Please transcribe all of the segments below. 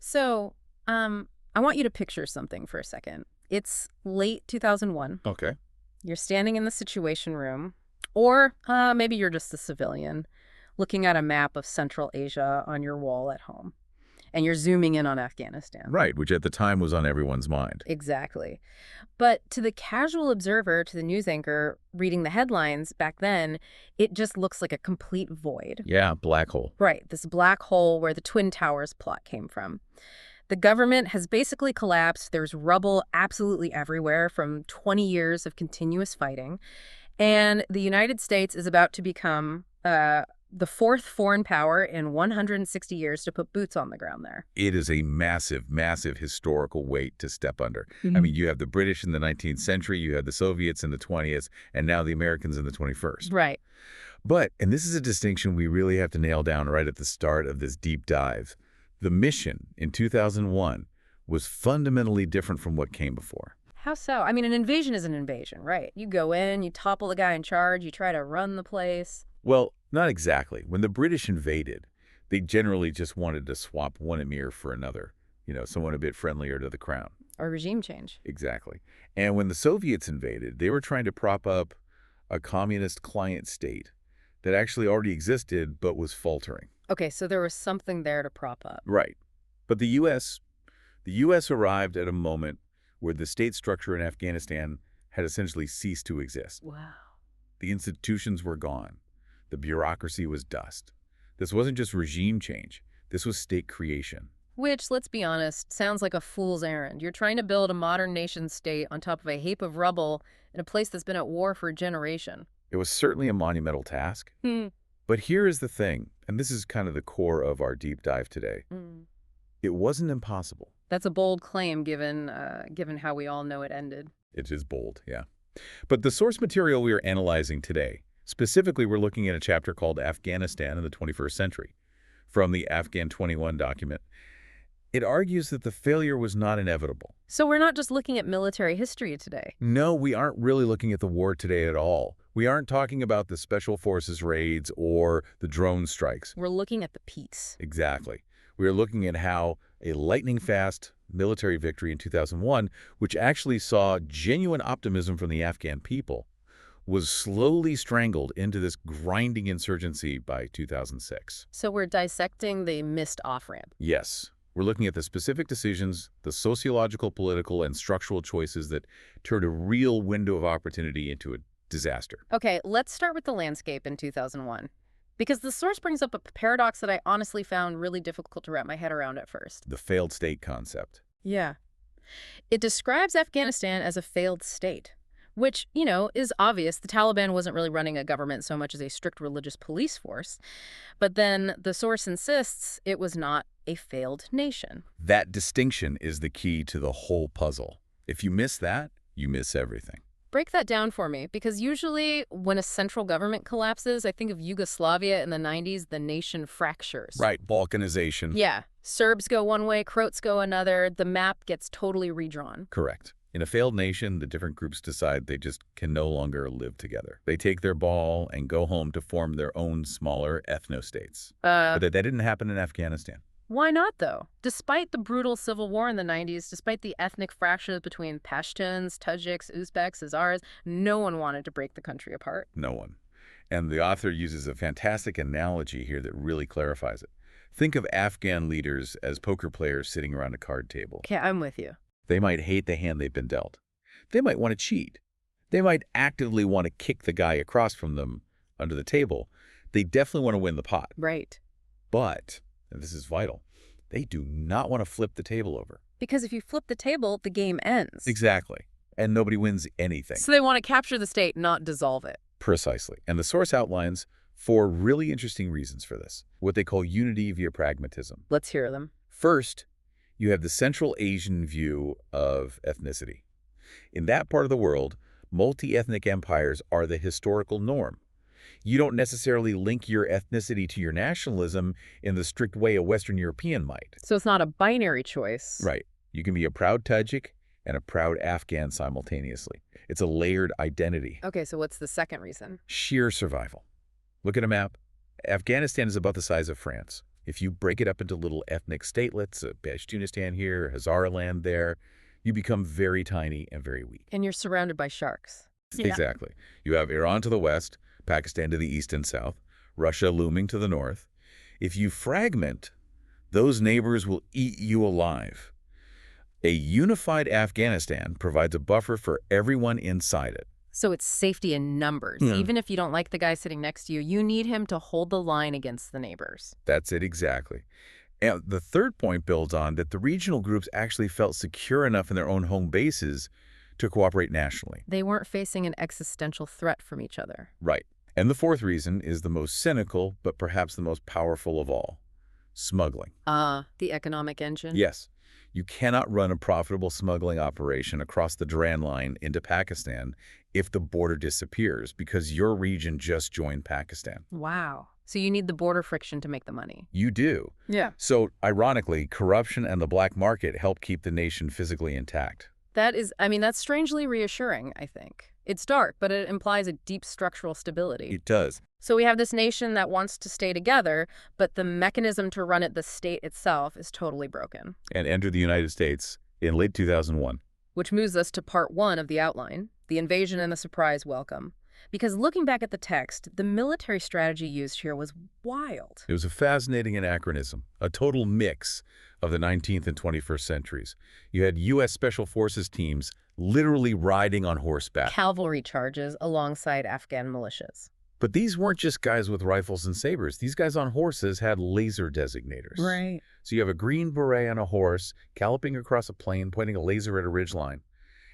So, I want you to picture something for a second. It's late 2001. Okay. You're standing in the Situation Room, or maybe you're just a civilian looking at a map of Central Asia on your wall at home, and you're zooming in on Afghanistan. Right, which at the time was on everyone's mind. Exactly. But to the casual observer, to the news anchor reading the headlines back then, it just looks like a complete void. Yeah, black hole. Right, this black hole where the Twin Towers plot came from. The government has basically collapsed. There's rubble absolutely everywhere from 20 years of continuous fighting. And the United States is about to become the fourth foreign power in 160 years to put boots on the ground there. It is a massive, massive historical weight to step under. I mean, you have the British in the 19th century, you had the Soviets in the 20th, and now the Americans in the 21st. Right. But, and this is a distinction we really have to nail down right at the start of this deep dive, the mission in 2001 was fundamentally different from what came before. How so? I mean, an invasion is an invasion, right? You go in, you topple the guy in charge, you try to run the place. Well, not exactly. When the British invaded, they generally just wanted to swap one emir for another, someone a bit friendlier to the crown. Or regime change. Exactly. And when the Soviets invaded, they were trying to prop up a communist client state that actually already existed but was faltering. Okay, so there was something there to prop up. Right. But the U.S. arrived at a moment where the state structure in Afghanistan had essentially ceased to exist. Wow. The institutions were gone. The bureaucracy was dust. This wasn't just regime change. This was state creation. Which, let's be honest, sounds like a fool's errand. You're trying to build a modern nation state on top of a heap of rubble in a place that's been at war for a generation. It was certainly a monumental task. But here is the thing, and this is kind of the core of our deep dive today. It wasn't impossible. That's a bold claim given how we all know it ended. It is bold, yeah. But the source material we are analyzing today, specifically we're looking at a chapter called Afghanistan in the 21st Century from the Afghan 21 document. It argues that the failure was not inevitable. So we're not just looking at military history today. No, we aren't really looking at the war today at all. We aren't talking about the special forces raids or the drone strikes. We're looking at the peace. Exactly. We are looking at how a lightning-fast military victory in 2001, which actually saw genuine optimism from the Afghan people, was slowly strangled into this grinding insurgency by 2006. So we're dissecting the missed off-ramp. Yes. We're looking at the specific decisions, the sociological, political, and structural choices that turned a real window of opportunity into a disaster. Okay, let's start with the landscape in 2001. Because the source brings up a paradox that I honestly found really difficult to wrap my head around at first. The failed state concept. Yeah. It describes Afghanistan as a failed state, which, is obvious. The Taliban wasn't really running a government so much as a strict religious police force. But then the source insists it was not a failed nation. That distinction is the key to the whole puzzle. If you miss that, you miss everything. Break that down for me, because usually when a central government collapses, I think of Yugoslavia in the 90s, the nation fractures. Right, balkanization. Yeah. Serbs go one way, Croats go another. The map gets totally redrawn. Correct. In a failed nation, the different groups decide they just can no longer live together. They take their ball and go home to form their own smaller ethno-states. But that didn't happen in Afghanistan. Why not, though? Despite the brutal civil war in the 90s, despite the ethnic fractures between Pashtuns, Tajiks, Uzbeks, Hazars, no one wanted to break the country apart. No one. And the author uses a fantastic analogy here that really clarifies it. Think of Afghan leaders as poker players sitting around a card table. Okay, I'm with you. They might hate the hand they've been dealt. They might want to cheat. They might actively want to kick the guy across from them under the table. They definitely want to win the pot. Right. But, and this is vital, they do not want to flip the table over. Because if you flip the table, the game ends. Exactly. And nobody wins anything. So they want to capture the state, not dissolve it. Precisely. And the source outlines 4 really interesting reasons for this, what they call unity via pragmatism. Let's hear them. First, you have the Central Asian view of ethnicity. In that part of the world, multi-ethnic empires are the historical norm. You don't necessarily link your ethnicity to your nationalism in the strict way a Western European might. So it's not a binary choice. Right. You can be a proud Tajik and a proud Afghan simultaneously. It's a layered identity. Okay, so what's the second reason? Sheer survival. Look at a map. Afghanistan is about the size of France. If you break it up into little ethnic statelets, Pashtunistan here, Hazaraland there, you become very tiny and very weak. And you're surrounded by sharks. Yeah. Exactly. You have Iran to the west, Pakistan to the east and south, Russia looming to the north. If you fragment, those neighbors will eat you alive. A unified Afghanistan provides a buffer for everyone inside it. So it's safety in numbers. Even if you don't like the guy sitting next to you, you need him to hold the line against the neighbors. That's it exactly. And the third point builds on that the regional groups actually felt secure enough in their own home bases to cooperate nationally. They weren't facing an existential threat from each other. Right. And the fourth reason is the most cynical, but perhaps the most powerful of all. Smuggling. The economic engine? Yes. You cannot run a profitable smuggling operation across the Duran line into Pakistan if the border disappears because your region just joined Pakistan. Wow. So you need the border friction to make the money. You do. Yeah. So, ironically, corruption and the black market help keep the nation physically intact. That's strangely reassuring, I think. It's dark, but it implies a deep structural stability. It does. So we have this nation that wants to stay together, but the mechanism to run it, the state itself, is totally broken. And entered the United States in late 2001. Which moves us to part one of the outline, the invasion and the surprise welcome. Because looking back at the text, the military strategy used here was wild. It was a fascinating anachronism, a total mix of the 19th and 21st centuries. You had U.S. Special Forces teams literally riding on horseback. Cavalry charges alongside Afghan militias. But these weren't just guys with rifles and sabers. These guys on horses had laser designators. Right. So you have a green beret on a horse galloping across a plain, pointing a laser at a ridgeline.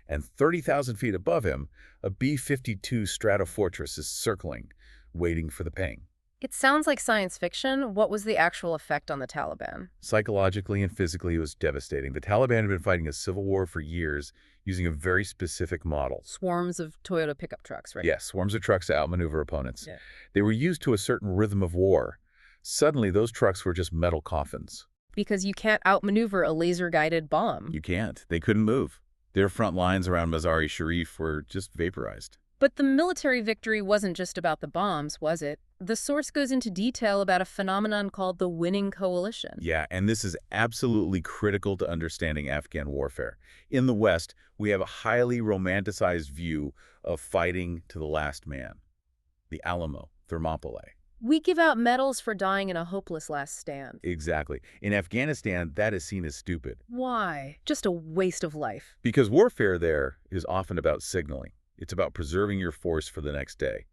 And 30,000 feet above him, a B-52 Stratofortress is circling, waiting for the ping. It sounds like science fiction. What was the actual effect on the Taliban? Psychologically and physically, it was devastating. The Taliban had been fighting a civil war for years using a very specific model. Swarms of Toyota pickup trucks, right? Yes, swarms of trucks to outmaneuver opponents. Yeah. They were used to a certain rhythm of war. Suddenly, those trucks were just metal coffins. Because you can't outmaneuver a laser-guided bomb. You can't. They couldn't move. Their front lines around Mazar-e-Sharif were just vaporized. But the military victory wasn't just about the bombs, was it? The source goes into detail about a phenomenon called the winning coalition. Yeah, and this is absolutely critical to understanding Afghan warfare. In the West, we have a highly romanticized view of fighting to the last man. The Alamo, Thermopylae. We give out medals for dying in a hopeless last stand. Exactly. In Afghanistan, that is seen as stupid. Why? Just a waste of life. Because warfare there is often about signaling. It's about preserving your force for the next day.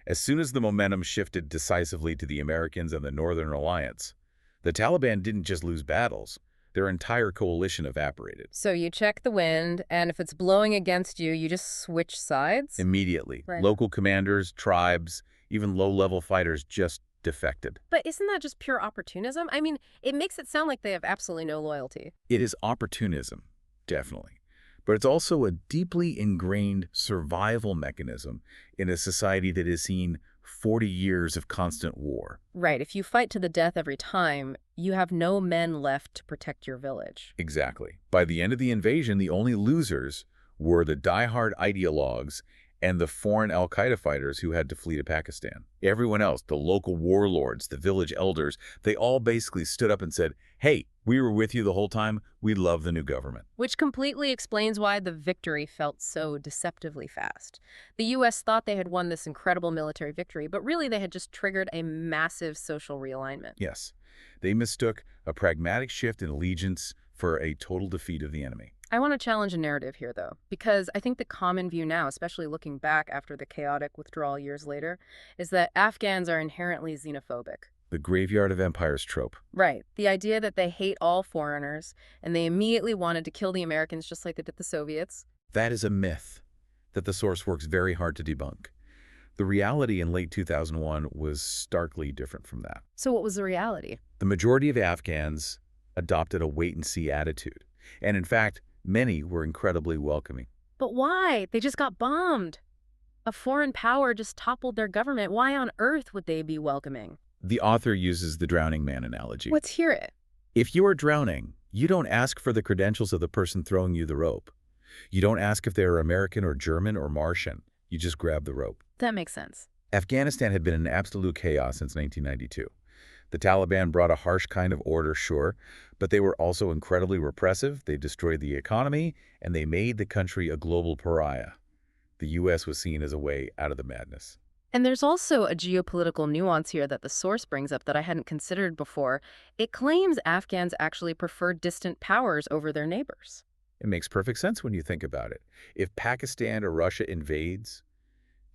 As soon as the momentum shifted decisively to the Americans and the Northern Alliance, the Taliban didn't just lose battles. Their entire coalition evaporated. So you check the wind, and if it's blowing against you, you just switch sides? Immediately. Right. Local commanders, tribes, even low-level fighters just defected. But isn't that just pure opportunism? I mean, it makes it sound like they have absolutely no loyalty. It is opportunism, definitely. But it's also a deeply ingrained survival mechanism in a society that has seen 40 years of constant war. Right. If you fight to the death every time, you have no men left to protect your village. Exactly. By the end of the invasion, the only losers were the diehard ideologues and the foreign al-Qaeda fighters who had to flee to Pakistan. Everyone else, the local warlords, the village elders, they all basically stood up and said, hey, we were with you the whole time. We love the new government. Which completely explains why the victory felt so deceptively fast. The U.S. thought they had won this incredible military victory, but really they had just triggered a massive social realignment. Yes. They mistook a pragmatic shift in allegiance for a total defeat of the enemy. I want to challenge a narrative here, though, because I think the common view now, especially looking back after the chaotic withdrawal years later, is that Afghans are inherently xenophobic. The graveyard of empires trope. Right. The idea that they hate all foreigners, and they immediately wanted to kill the Americans just like they did the Soviets. That is a myth that the source works very hard to debunk. The reality in late 2001 was starkly different from that. So what was the reality? The majority of Afghans adopted a wait-and-see attitude. And in fact, many were incredibly welcoming. But why? They just got bombed. A foreign power just toppled their government. Why on earth would they be welcoming? The author uses the drowning man analogy. Let's hear it. If you are drowning, you don't ask for the credentials of the person throwing you the rope. You don't ask if they are American or German or Martian. You just grab the rope. That makes sense. Afghanistan had been in absolute chaos since 1992. The Taliban brought a harsh kind of order, sure, but they were also incredibly repressive. They destroyed the economy, and they made the country a global pariah. The U.S. was seen as a way out of the madness. And there's also a geopolitical nuance here that the source brings up that I hadn't considered before. It claims Afghans actually prefer distant powers over their neighbors. It makes perfect sense when you think about it. If Pakistan or Russia invades,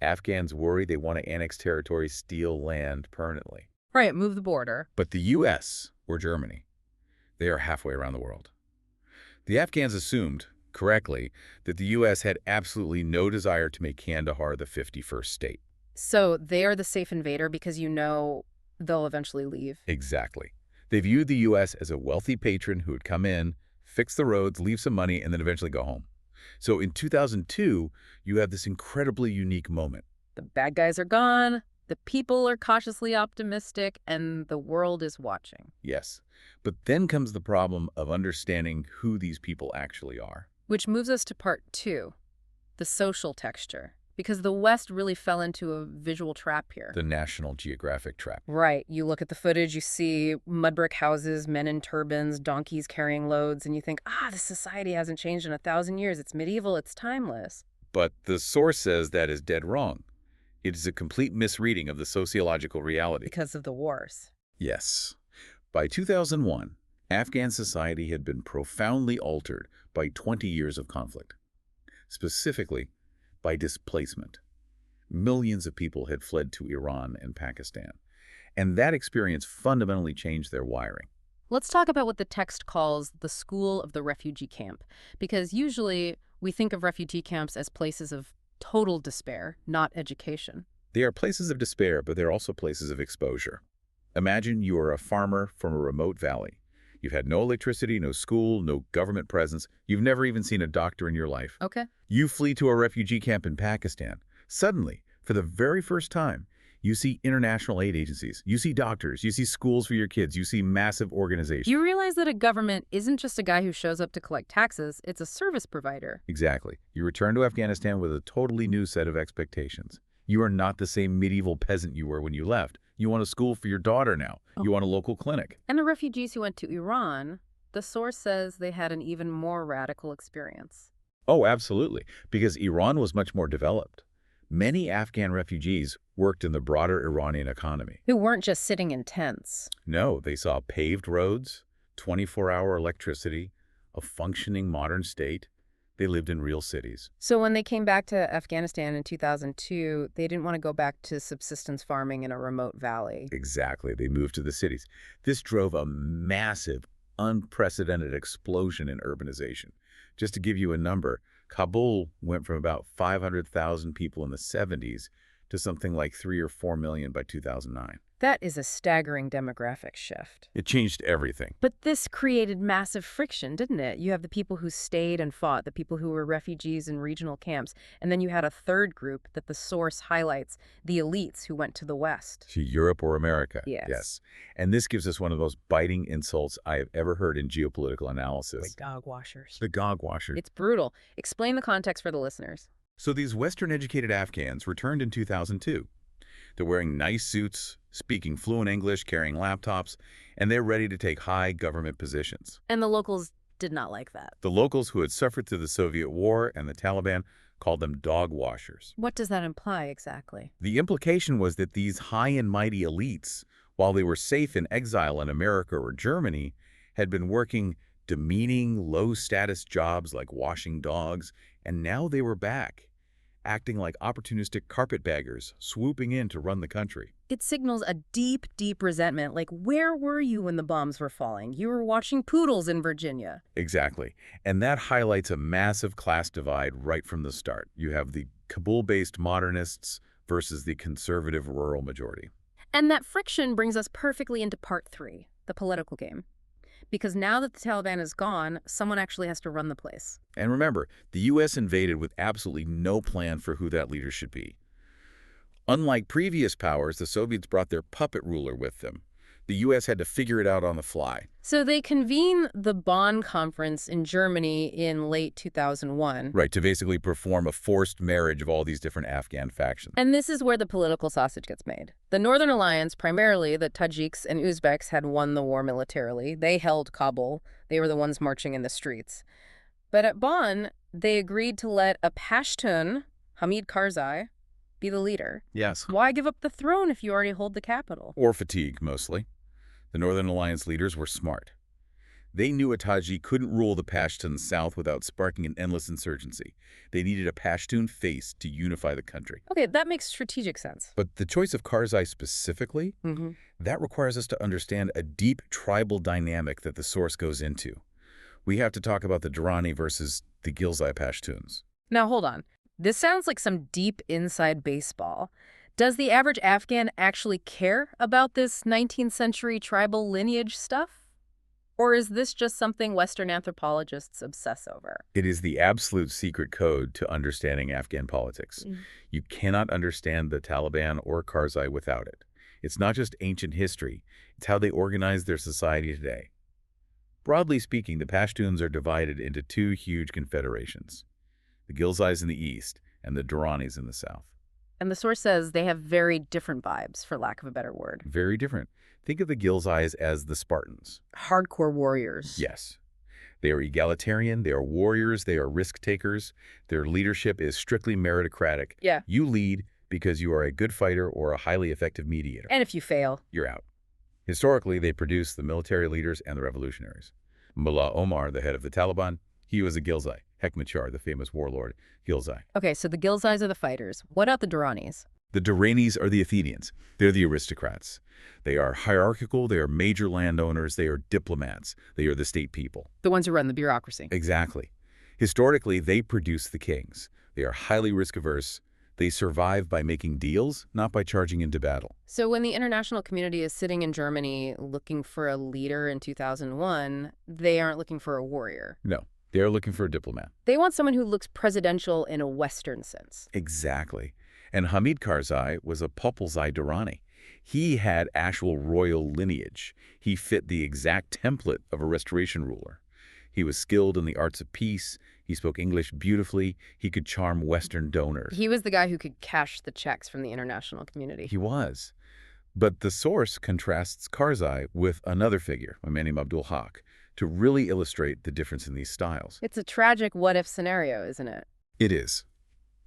Afghans worry they want to annex territory, steal land permanently. Right, move the border. But the U.S. or Germany, they are halfway around the world. The Afghans assumed, correctly, that the U.S. had absolutely no desire to make Kandahar the 51st state. So they are the safe invader because you know they'll eventually leave. Exactly. They viewed the U.S. as a wealthy patron who would come in, fix the roads, leave some money, and then eventually go home. So in 2002, you have this incredibly unique moment. The bad guys are gone, the people are cautiously optimistic, and the world is watching. Yes. But then comes the problem of understanding who these people actually are. Which moves us to part 2, the social texture. Because the West really fell into a visual trap here. The National Geographic trap. Right. You look at the footage, you see mud brick houses, men in turbans, donkeys carrying loads, and you think, this society hasn't changed in 1,000 years. It's medieval, it's timeless. But the source says that is dead wrong. It is a complete misreading of the sociological reality. Because of the wars. Yes. By 2001, Afghan society had been profoundly altered by 20 years of conflict. Specifically, by displacement. Millions of people had fled to Iran and Pakistan, and that experience fundamentally changed their wiring. Let's talk about what the text calls the school of the refugee camp, because usually we think of refugee camps as places of total despair, not education. They are places of despair, but they're also places of exposure. Imagine you are a farmer from a remote valley. You've had no electricity, no school, no government presence. You've never even seen a doctor in your life. Okay. You flee to a refugee camp in Pakistan. Suddenly, for the very first time, you see international aid agencies. You see doctors. You see schools for your kids. You see massive organizations. You realize that a government isn't just a guy who shows up to collect taxes. It's a service provider. Exactly. You return to Afghanistan with a totally new set of expectations. You are not the same medieval peasant you were when you left. You want a school for your daughter now. You want a local clinic. And the refugees who went to Iran, the source says they had an even more radical experience. Oh, absolutely, because Iran was much more developed. Many Afghan refugees worked in the broader Iranian economy. Who weren't just sitting in tents. No, they saw paved roads, 24-hour electricity, a functioning modern state. They lived in real cities. So when they came back to Afghanistan in 2002, they didn't want to go back to subsistence farming in a remote valley. Exactly. They moved to the cities. This drove a massive, unprecedented explosion in urbanization. Just to give you a number, Kabul went from about 500,000 people in the 70s to something like 3 or 4 million by 2009. That is a staggering demographic shift. It changed everything. But this created massive friction, didn't it? You have the people who stayed and fought, the people who were refugees in regional camps, and then you had a third group that the source highlights, the elites who went to the West. To Europe or America. Yes. And this gives us one of those biting insults I have ever heard in geopolitical analysis. The gog washers. The gog washers. It's brutal. Explain the context for the listeners. So these Western-educated Afghans returned in 2002. They're wearing nice suits, speaking fluent English, carrying laptops, and they're ready to take high government positions. And the locals did not like that. The locals who had suffered through the Soviet War and the Taliban called them dog washers. What does that imply exactly? The implication was that these high and mighty elites, while they were safe in exile in America or Germany, had been working demeaning, low-status jobs like washing dogs, and now they were back, acting like opportunistic carpetbaggers, swooping in to run the country. It signals a deep, deep resentment, like, where were you when the bombs were falling? You were watching poodles in Virginia. Exactly. And that highlights a massive class divide right from the start. You have the Kabul-based modernists versus the conservative rural majority. And that friction brings us perfectly into part 3, the political game. Because now that the Taliban is gone, someone actually has to run the place. And remember, the U.S. invaded with absolutely no plan for who that leader should be. Unlike previous powers, the Soviets brought their puppet ruler with them. The U.S. had to figure it out on the fly. So they convene the Bonn Conference in Germany in late 2001. Right, to basically perform a forced marriage of all these different Afghan factions. And this is where the political sausage gets made. The Northern Alliance, primarily the Tajiks and Uzbeks, had won the war militarily. They held Kabul. They were the ones marching in the streets. But at Bonn, they agreed to let a Pashtun, Hamid Karzai, be the leader. Yes. Why give up the throne if you already hold the capital? Or fatigue, mostly. The Northern Alliance leaders were smart. They knew a Tajik couldn't rule the Pashtuns south without sparking an endless insurgency. They needed a Pashtun face to unify the country. Okay, that makes strategic sense. But the choice of Karzai specifically, that requires us to understand a deep tribal dynamic that the source goes into. We have to talk about the Durrani versus the Ghilzai Pashtuns. Now, hold on. This sounds like some deep inside baseball. Does the average Afghan actually care about this 19th century tribal lineage stuff? Or is this just something Western anthropologists obsess over? It is the absolute secret code to understanding Afghan politics. You cannot understand the Taliban or Karzai without it. It's not just ancient history. It's how they organize their society today. Broadly speaking, the Pashtuns are divided into two huge confederations, the Ghilzais in the east and the Durranis in the south. And the source says they have very different vibes, for lack of a better word. Very different. Think of the Ghilzais as the Spartans. Hardcore warriors. Yes. They are egalitarian, they are warriors, they are risk-takers. Their leadership is strictly meritocratic. Yeah. You lead because you are a good fighter or a highly effective mediator. And if you fail, you're out. Historically, they produced the military leaders and the revolutionaries. Mullah Omar, the head of the Taliban, he was a Ghilzai. Hekmatyar, the famous warlord, Ghilzai. Okay, so the Ghilzais are the fighters. What about the Durranis? The Durranis are the Athenians. They're the aristocrats. They are hierarchical, they are major landowners, they are diplomats, they are the state people. The ones who run the bureaucracy. Exactly. Historically, they produce the kings. They are highly risk-averse. They survive by making deals, not by charging into battle. So when the international community is sitting in Germany looking for a leader in 2001, they aren't looking for a warrior. No, they are looking for a diplomat. They want someone who looks presidential in a Western sense. Exactly. And Hamid Karzai was a Populzai Durrani. He had actual royal lineage. He fit the exact template of a restoration ruler. He was skilled in the arts of peace. He spoke English beautifully. He could charm Western donors. He was the guy who could cash the checks from the international community. He was. But the source contrasts Karzai with another figure, a man named Abdul Haq, to really illustrate the difference in these styles. It's a tragic what-if scenario, isn't it? It is.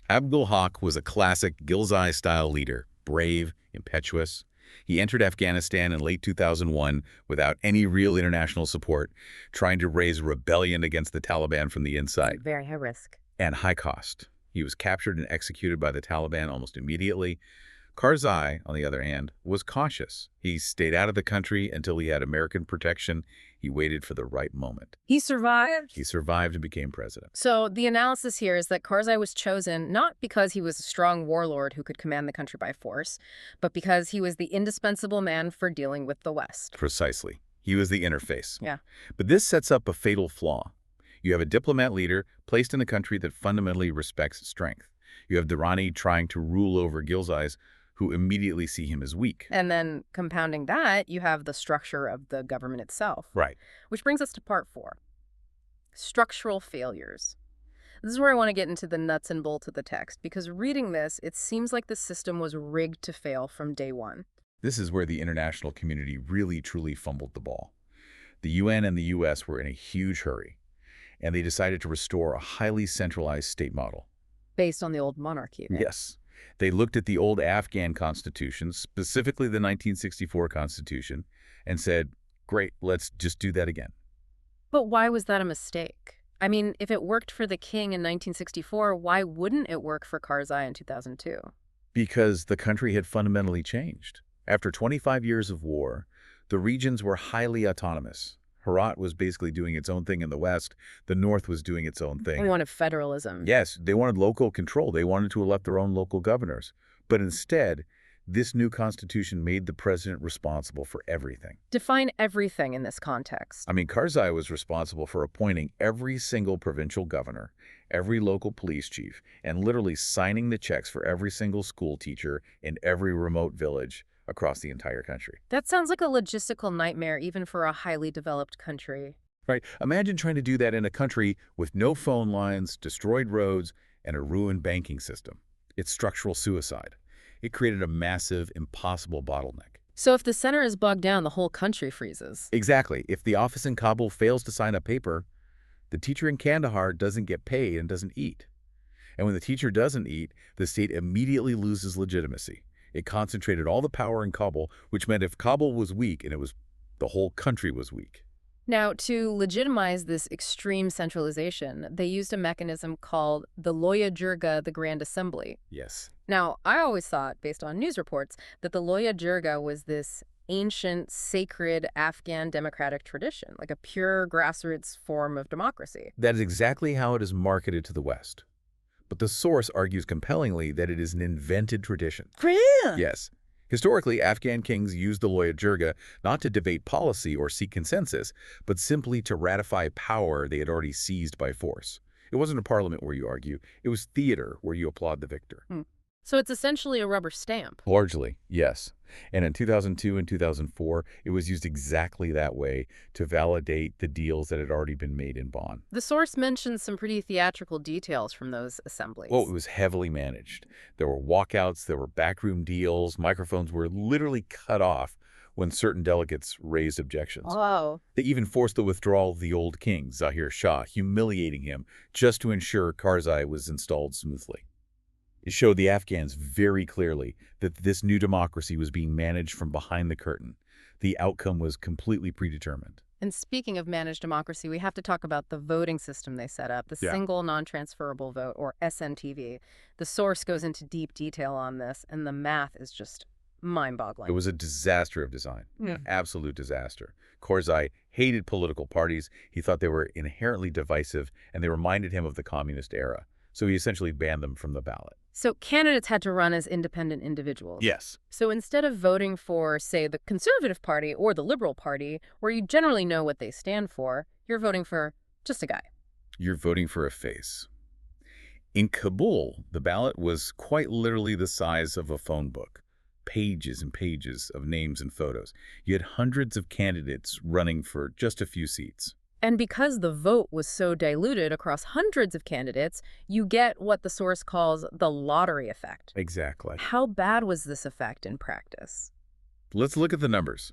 Abdul Haq was a classic Ghilzai-style leader, brave, impetuous. He entered Afghanistan in late 2001 without any real international support, trying to raise rebellion against the Taliban from the inside. Very high risk. And high cost. He was captured and executed by the Taliban almost immediately. Karzai, on the other hand, was cautious. He stayed out of the country until he had American protection. He waited for the right moment. He survived? He survived and became president. So the analysis here is that Karzai was chosen not because he was a strong warlord who could command the country by force, but because he was the indispensable man for dealing with the West. Precisely. He was the interface. Yeah. But this sets up a fatal flaw. You have a diplomat leader placed in a country that fundamentally respects strength. You have Durrani trying to rule over Ghilzais who immediately see him as weak. And then compounding that, you have the structure of the government itself. Right. Which brings us to part 4. Structural failures. This is where I want to get into the nuts and bolts of the text, because reading this, it seems like the system was rigged to fail from day one. This is where the international community really, truly fumbled the ball. The UN and the US were in a huge hurry, and they decided to restore a highly centralized state model. Based on the old monarchy, right? Yes. They looked at the old Afghan constitution, specifically the 1964 constitution, and said, great, let's just do that again. But why was that a mistake? I mean, if it worked for the king in 1964, why wouldn't it work for Karzai in 2002? Because the country had fundamentally changed. After 25 years of war, the regions were highly autonomous. Herat was basically doing its own thing in the West. The North was doing its own thing. They wanted federalism. Yes, they wanted local control. They wanted to elect their own local governors. But instead, this new constitution made the president responsible for everything. Define everything in this context. I mean, Karzai was responsible for appointing every single provincial governor, every local police chief, and literally signing the checks for every single school teacher in every remote village across the entire country. That sounds like a logistical nightmare even for a highly developed country. Right? Imagine trying to do that in a country with no phone lines, destroyed roads, and a ruined banking system. It's structural suicide. It created a massive, impossible bottleneck. So if the center is bogged down, the whole country freezes. Exactly. If the office in Kabul fails to sign a paper, the teacher in Kandahar doesn't get paid and doesn't eat. And when the teacher doesn't eat, the state immediately loses legitimacy. It concentrated all the power in Kabul, which meant if Kabul was weak, the whole country was weak. Now, to legitimize this extreme centralization, they used a mechanism called the Loya Jirga, the Grand Assembly. Yes. Now, I always thought, based on news reports, that the Loya Jirga was this ancient, sacred Afghan democratic tradition, like a pure grassroots form of democracy. That is exactly how it is marketed to the West. But the source argues compellingly that it is an invented tradition. Really? Yes. Historically, Afghan kings used the Loya Jirga not to debate policy or seek consensus, but simply to ratify power they had already seized by force. It wasn't a parliament where you argue. It was theater where you applaud the victor. So it's essentially a rubber stamp. Largely, yes. And in 2002 and 2004, it was used exactly that way to validate the deals that had already been made in Bonn. The source mentions some pretty theatrical details from those assemblies. Well, it was heavily managed. There were walkouts, there were backroom deals, microphones were literally cut off when certain delegates raised objections. Oh. They even forced the withdrawal of the old king, Zahir Shah, humiliating him just to ensure Karzai was installed smoothly. It showed the Afghans very clearly that this new democracy was being managed from behind the curtain. The outcome was completely predetermined. And speaking of managed democracy, we have to talk about the voting system they set up, the single non-transferable vote, or SNTV. The source goes into deep detail on this, and the math is just mind-boggling. It was a disaster of design, absolute disaster. Karzai hated political parties. He thought they were inherently divisive, and they reminded him of the communist era. So he essentially banned them from the ballot. So candidates had to run as independent individuals. Yes. So instead of voting for, say, the Conservative Party or the Liberal Party, where you generally know what they stand for, you're voting for just a guy. You're voting for a face. In Kabul, the ballot was quite literally the size of a phone book. Pages and pages of names and photos. You had hundreds of candidates running for just a few seats. And because the vote was so diluted across hundreds of candidates, you get what the source calls the lottery effect. Exactly. How bad was this effect in practice? Let's look at the numbers.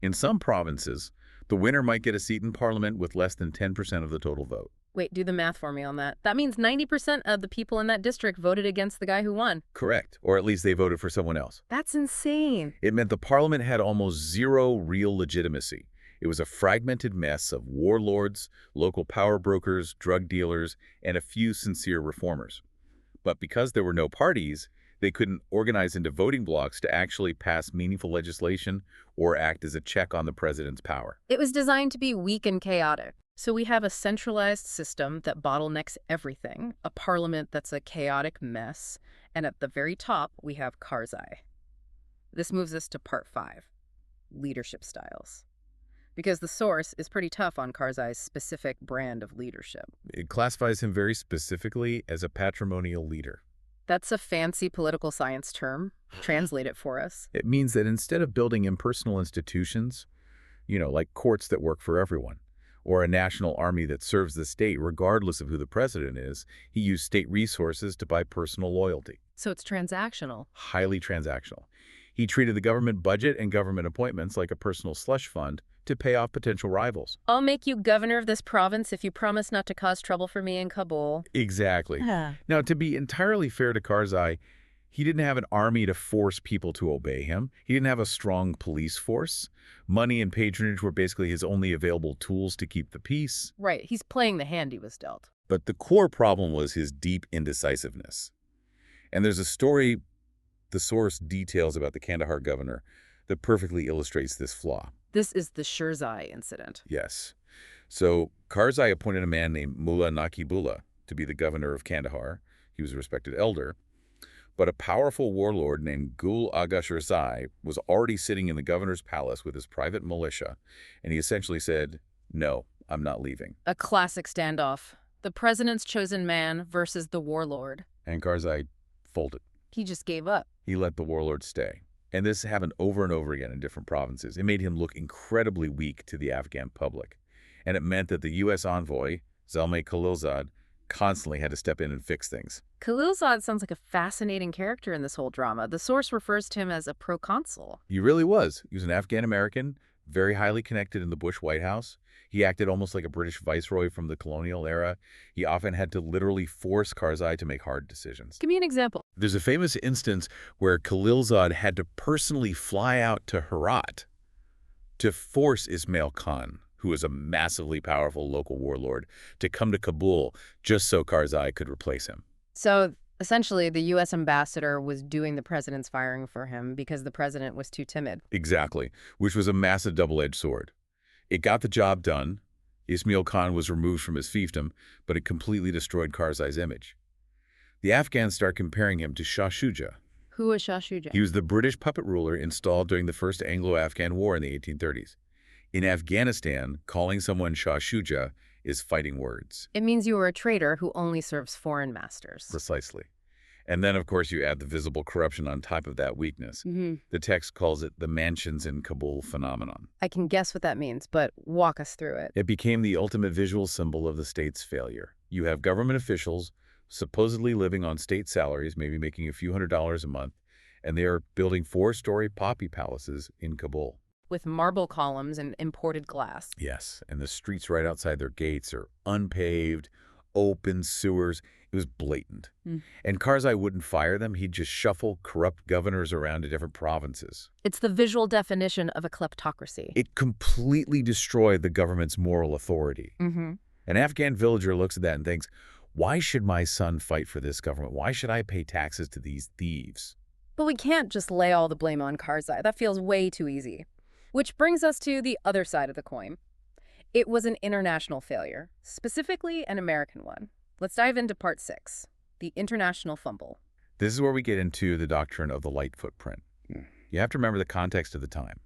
In some provinces, the winner might get a seat in parliament with less than 10% of the total vote. Wait, do the math for me on that. That means 90% of the people in that district voted against the guy who won. Correct. Or at least they voted for someone else. That's insane. It meant the parliament had almost zero real legitimacy. It was a fragmented mess of warlords, local power brokers, drug dealers, and a few sincere reformers. But because there were no parties, they couldn't organize into voting blocks to actually pass meaningful legislation or act as a check on the president's power. It was designed to be weak and chaotic. So we have a centralized system that bottlenecks everything, a parliament that's a chaotic mess, and at the very top, we have Karzai. This moves us to part 5, leadership styles. Because the source is pretty tough on Karzai's specific brand of leadership. It classifies him very specifically as a patrimonial leader. That's a fancy political science term. Translate it for us. It means that instead of building impersonal institutions, like courts that work for everyone, or a national army that serves the state regardless of who the president is, he used state resources to buy personal loyalty. So it's transactional. Highly transactional. He treated the government budget and government appointments like a personal slush fund to pay off potential rivals. I'll make you governor of this province if you promise not to cause trouble for me in Kabul. Exactly. Now, to be entirely fair to Karzai, he didn't have an army to force people to obey him. He didn't have a strong police force. Money and patronage were basically his only available tools to keep the peace. Right, he's playing the hand he was dealt. But the core problem was his deep indecisiveness. And there's a story the source details about the Kandahar governor that perfectly illustrates this flaw. This is the Shirzai incident. Yes. So Karzai appointed a man named Mullah Nakibullah to be the governor of Kandahar. He was a respected elder. But a powerful warlord named Gul Aga Shirzai was already sitting in the governor's palace with his private militia, and he essentially said, "No, I'm not leaving." A classic standoff. The president's chosen man versus the warlord. And Karzai folded. He just gave up. He let the warlord stay. And this happened over and over again in different provinces. It made him look incredibly weak to the Afghan public. And it meant that the U.S. envoy, Zalmay Khalilzad, constantly had to step in and fix things. Khalilzad sounds like a fascinating character in this whole drama. The source refers to him as a proconsul. He really was. He was an Afghan-American, very highly connected in the Bush White House. He acted almost like a British viceroy from the colonial era. He often had to literally force Karzai to make hard decisions. Give me an example. There's a famous instance where Khalilzad had to personally fly out to Herat to force Ismail Khan, who was a massively powerful local warlord, to come to Kabul just so Karzai could replace him. So essentially, the U.S. ambassador was doing the president's firing for him because the president was too timid. Exactly, which was a massive double-edged sword. It got the job done. Ismail Khan was removed from his fiefdom, but it completely destroyed Karzai's image. The Afghans start comparing him to Shah Shuja. Who was Shah Shuja? He was the British puppet ruler installed during the First Anglo-Afghan War in the 1830s. In Afghanistan, calling someone Shah Shuja is fighting words. It means you were a traitor who only serves foreign masters. Precisely. And then, of course, you add the visible corruption on top of that weakness. The text calls it the mansions in Kabul phenomenon. I can guess what that means, but walk us through it. It became the ultimate visual symbol of the state's failure. You have government officials supposedly living on state salaries, maybe making a few $100s a month, and they are building 4-story poppy palaces in Kabul. With marble columns and imported glass. Yes, and the streets right outside their gates are unpaved, open sewers. It was blatant. And Karzai wouldn't fire them. He'd just shuffle corrupt governors around to different provinces. It's the visual definition of a kleptocracy. It completely destroyed the government's moral authority. An Afghan villager looks at that and thinks, why should my son fight for this government? Why should I pay taxes to these thieves? But we can't just lay all the blame on Karzai. That feels way too easy. Which brings us to the other side of the coin. It was an international failure, specifically an American one. Let's dive into part 6, the international fumble. This is where we get into the doctrine of the light footprint. You have to remember the context of the time.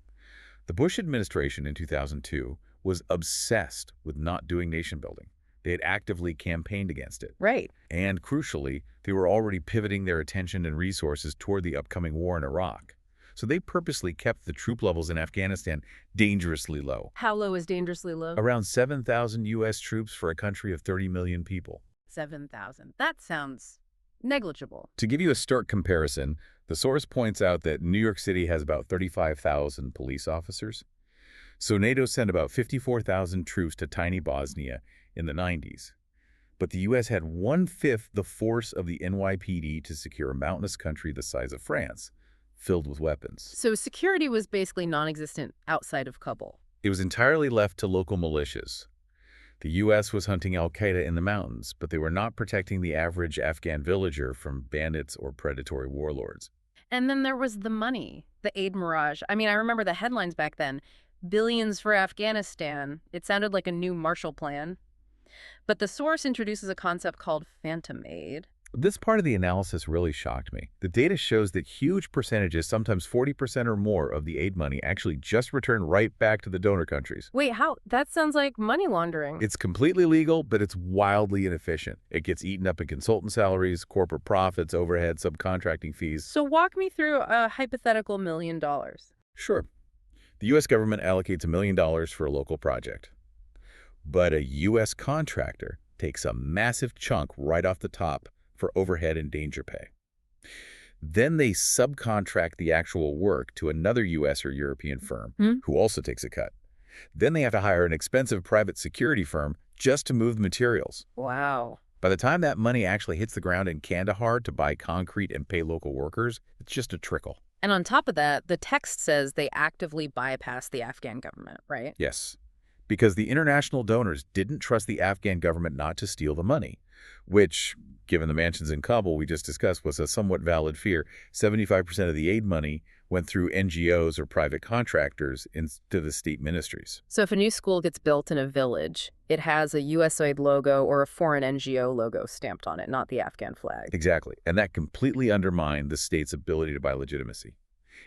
The Bush administration in 2002 was obsessed with not doing nation building. They had actively campaigned against it. Right. And crucially, they were already pivoting their attention and resources toward the upcoming war in Iraq. So they purposely kept the troop levels in Afghanistan dangerously low. How low is dangerously low? Around 7,000 U.S. troops for a country of 30 million people. 7,000. That sounds negligible. To give you a stark comparison, the source points out that New York City has about 35,000 police officers. So NATO sent about 54,000 troops to tiny Bosnia in the 90s. But the U.S. had 1/5 the force of the NYPD to secure a mountainous country the size of France, filled with weapons. So security was basically non-existent outside of Kabul. It was entirely left to local militias. The U.S. was hunting al-Qaeda in the mountains, but they were not protecting the average Afghan villager from bandits or predatory warlords. And then there was the money, the aid mirage. I mean, I remember the headlines back then. Billions for Afghanistan. It sounded like a new Marshall Plan. But the source introduces a concept called phantom aid. This part of the analysis really shocked me. The data shows that huge percentages, sometimes 40% or more of the aid money, actually just return right back to the donor countries. Wait, how? That sounds like money laundering. It's completely legal, but it's wildly inefficient. It gets eaten up in consultant salaries, corporate profits, overhead, subcontracting fees. So walk me through a hypothetical $1 million. Sure. The U.S. government allocates $1 million for a local project. But a U.S. contractor takes a massive chunk right off the top for overhead and danger pay. Then they subcontract the actual work to another U.S. or European firm who also takes a cut. Then they have to hire an expensive private security firm just to move the materials. Wow. By the time that money actually hits the ground in Kandahar to buy concrete and pay local workers, it's just a trickle. And on top of that, the text says they actively bypass the Afghan government, right? Yes, because the international donors didn't trust the Afghan government not to steal the money, which, given the mansions in Kabul we just discussed, was a somewhat valid fear. 75% of the aid money went through NGOs or private contractors into the state ministries. So if a new school gets built in a village, it has a USAID logo or a foreign NGO logo stamped on it, not the Afghan flag. Exactly, and that completely undermined the state's ability to buy legitimacy.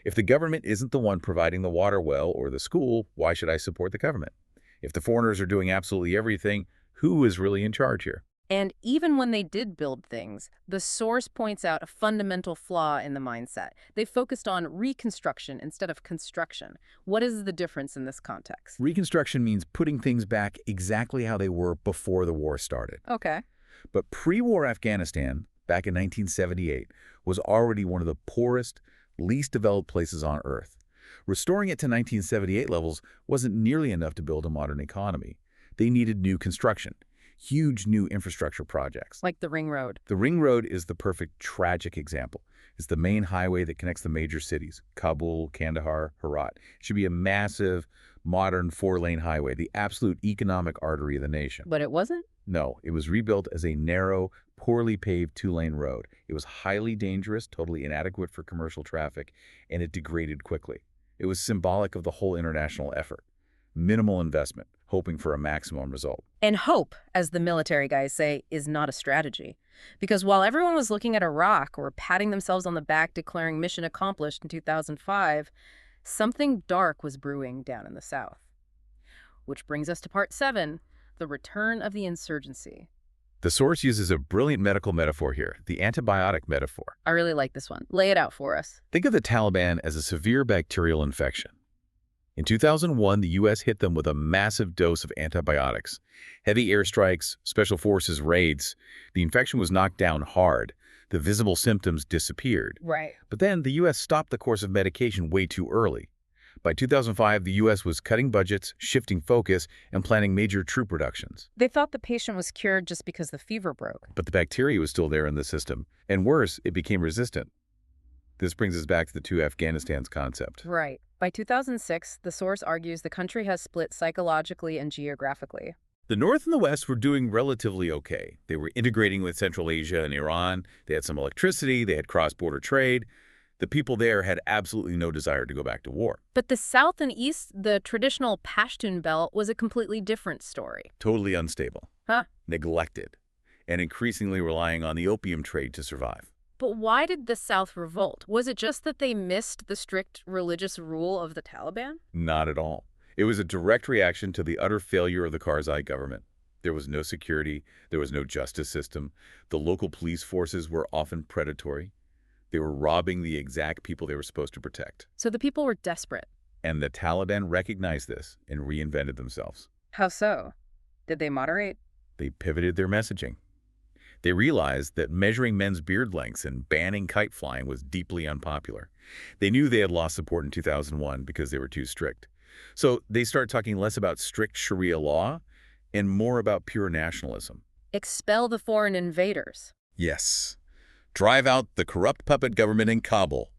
If the government isn't the one providing the water well or the school, why should I support the government? If the foreigners are doing absolutely everything, who is really in charge here? And even when they did build things, the source points out a fundamental flaw in the mindset. They focused on reconstruction instead of construction. What is the difference in this context? Reconstruction means putting things back exactly how they were before the war started. Okay. But pre-war Afghanistan, back in 1978, was already one of the poorest, least developed places on Earth. Restoring it to 1978 levels wasn't nearly enough to build a modern economy. They needed new construction, huge new infrastructure projects. Like the Ring Road. The Ring Road is the perfect tragic example. It's the main highway that connects the major cities, Kabul, Kandahar, Herat. It should be a massive, modern four-lane highway, the absolute economic artery of the nation. But it wasn't? No, it was rebuilt as a narrow, poorly paved two-lane road. It was highly dangerous, totally inadequate for commercial traffic, and it degraded quickly. It was symbolic of the whole international effort. Minimal investment, hoping for a maximum result. And hope, as the military guys say, is not a strategy. Because while everyone was looking at Iraq or patting themselves on the back declaring mission accomplished in 2005, something dark was brewing down in the South. Which brings us to part 7, the return of the insurgency. The source uses a brilliant medical metaphor here, the antibiotic metaphor. I really like this one. Lay it out for us. Think of the Taliban as a severe bacterial infection. In 2001, the U.S. hit them with a massive dose of antibiotics. Heavy airstrikes, special forces raids. The infection was knocked down hard. The visible symptoms disappeared. Right. But then the U.S. stopped the course of medication way too early. By 2005, the U.S. was cutting budgets, shifting focus, and planning major troop reductions. They thought the patient was cured just because the fever broke. But the bacteria was still there in the system. And worse, it became resistant. This brings us back to the two Afghanistan's concept. Right. By 2006, the source argues the country has split psychologically and geographically. The North and the West were doing relatively okay. They were integrating with Central Asia and Iran. They had some electricity. They had cross-border trade. The people there had absolutely no desire to go back to war. But the South and East, the traditional Pashtun belt, was a completely different story. Totally unstable. Huh? Neglected. And increasingly relying on the opium trade to survive. But why did the South revolt? Was it just that they missed the strict religious rule of the Taliban? Not at all. It was a direct reaction to the utter failure of the Karzai government. There was no security. There was no justice system. The local police forces were often predatory. They were robbing the exact people they were supposed to protect. So the people were desperate. And the Taliban recognized this and reinvented themselves. How so? Did they moderate? They pivoted their messaging. They realized that measuring men's beard lengths and banning kite flying was deeply unpopular. They knew they had lost support in 2001 because they were too strict. So they started talking less about strict Sharia law and more about pure nationalism. Expel the foreign invaders. Yes. Drive out the corrupt puppet government in Kabul.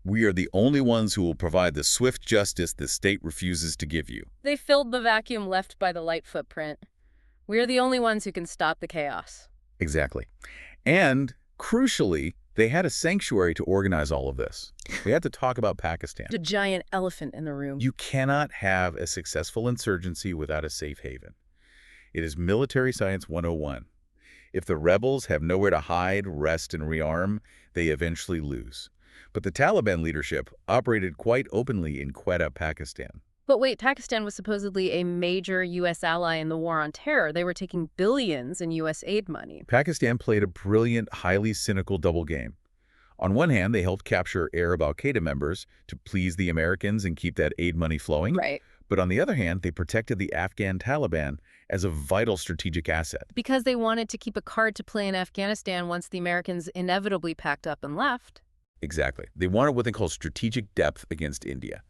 We are the only ones who will provide the swift justice the state refuses to give you. They filled the vacuum left by the light footprint. We are the only ones who can stop the chaos. Exactly. And, crucially, they had a sanctuary to organize all of this. We had to talk about Pakistan. The giant elephant in the room. You cannot have a successful insurgency without a safe haven. It is military science 101. If the rebels have nowhere to hide, rest, and rearm, they eventually lose. But the Taliban leadership operated quite openly in Quetta, Pakistan. But wait, Pakistan was supposedly a major U.S. ally in the war on terror. They were taking billions in U.S. aid money. Pakistan played a brilliant, highly cynical double game. On one hand, they helped capture Arab al-Qaeda members to please the Americans and keep that aid money flowing. Right. But on the other hand, they protected the Afghan Taliban as a vital strategic asset. Because they wanted to keep a card to play in Afghanistan once the Americans inevitably packed up and left. Exactly. They wanted what they call strategic depth against India.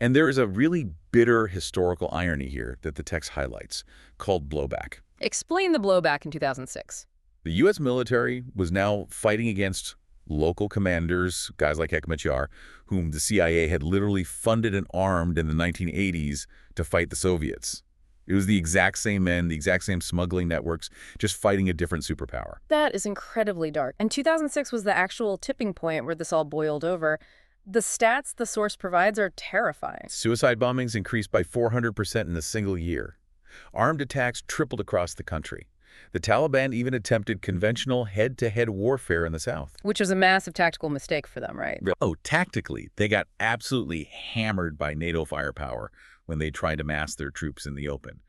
And there is a really bitter historical irony here that the text highlights, called blowback. Explain the blowback in 2006. The U.S. military was now fighting against local commanders, guys like Hekmatyar, whom the CIA had literally funded and armed in the 1980s to fight the Soviets. It was the exact same men, the exact same smuggling networks, just fighting a different superpower. That is incredibly dark. And 2006 was the actual tipping point where this all boiled over. The stats the source provides are terrifying. Suicide bombings increased by 400% in a single year. Armed attacks tripled across the country. The Taliban even attempted conventional head-to-head warfare in the South. Which was a massive tactical mistake for them, right? Oh, tactically, they got absolutely hammered by NATO firepower when they tried to mass their troops in the open.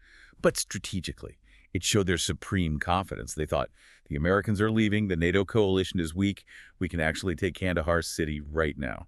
But strategically, It showed their supreme confidence. They thought, the Americans are leaving, the NATO coalition is weak, we can actually take Kandahar city right now.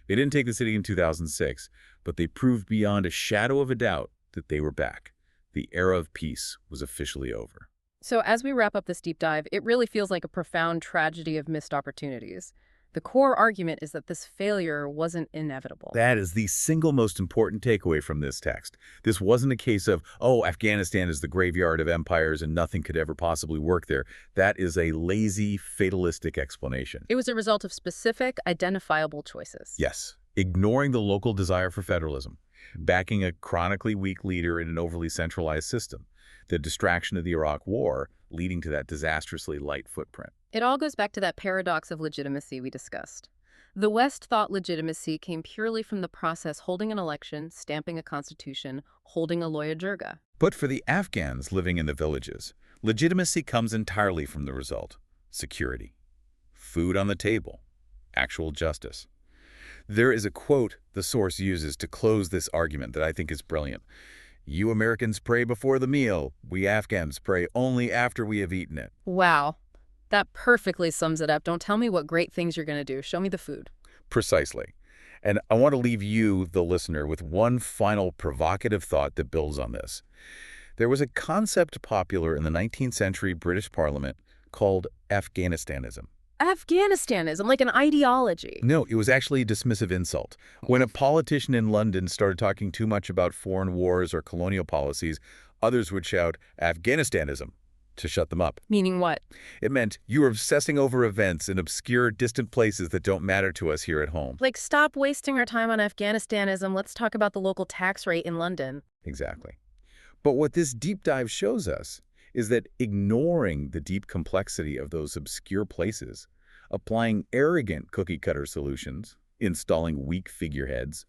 They didn't take the city in 2006, but they proved beyond a shadow of a doubt that they were back. The era of peace was officially over. So as we wrap up this deep dive, it really feels like a profound tragedy of missed opportunities. The core argument is that this failure wasn't inevitable. That is the single most important takeaway from this text. This wasn't a case of, oh, Afghanistan is the graveyard of empires and nothing could ever possibly work there. That is a lazy, fatalistic explanation. It was a result of specific, identifiable choices. Yes, ignoring the local desire for federalism, backing a chronically weak leader in an overly centralized system, the distraction of the Iraq War leading to that disastrously light footprint. It all goes back to that paradox of legitimacy we discussed. The West thought legitimacy came purely from the process holding an election, stamping a constitution, holding a Loya Jirga. But for the Afghans living in the villages, legitimacy comes entirely from the result: security, food on the table, actual justice. There is a quote the source uses to close this argument that I think is brilliant. "You Americans pray before the meal. We Afghans pray only after we have eaten it." Wow. That perfectly sums it up. Don't tell me what great things you're going to do. Show me the food. Precisely. And I want to leave you, the listener, with one final provocative thought that builds on this. There was a concept popular in the 19th century British Parliament called Afghanistanism. Afghanistanism, like an ideology. No, it was actually a dismissive insult. When a politician in London started talking too much about foreign wars or colonial policies, others would shout, "Afghanistanism," to shut them up. Meaning what? It meant you are obsessing over events in obscure, distant places that don't matter to us here at home. Like, stop wasting our time on Afghanistanism. Let's talk about the local tax rate in London. Exactly. But what this deep dive shows us is that ignoring the deep complexity of those obscure places, applying arrogant cookie-cutter solutions, installing weak figureheads,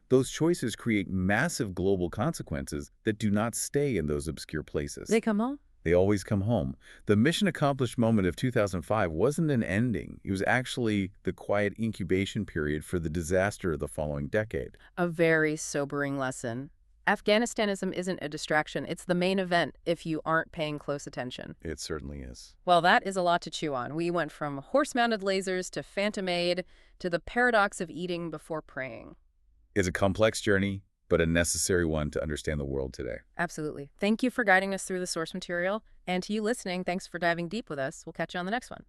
those choices create massive global consequences that do not stay in those obscure places. They come home? They always come home. The mission accomplished moment of 2005 wasn't an ending. It was actually the quiet incubation period for the disaster of the following decade. A very sobering lesson. Afghanistanism isn't a distraction. It's the main event if you aren't paying close attention. It certainly is. Well, that is a lot to chew on. We went from horse-mounted lasers to phantom aid to the paradox of eating before praying. It's a complex journey, but a necessary one to understand the world today. Absolutely. Thank you for guiding us through the source material. And to you listening, thanks for diving deep with us. We'll catch you on the next one.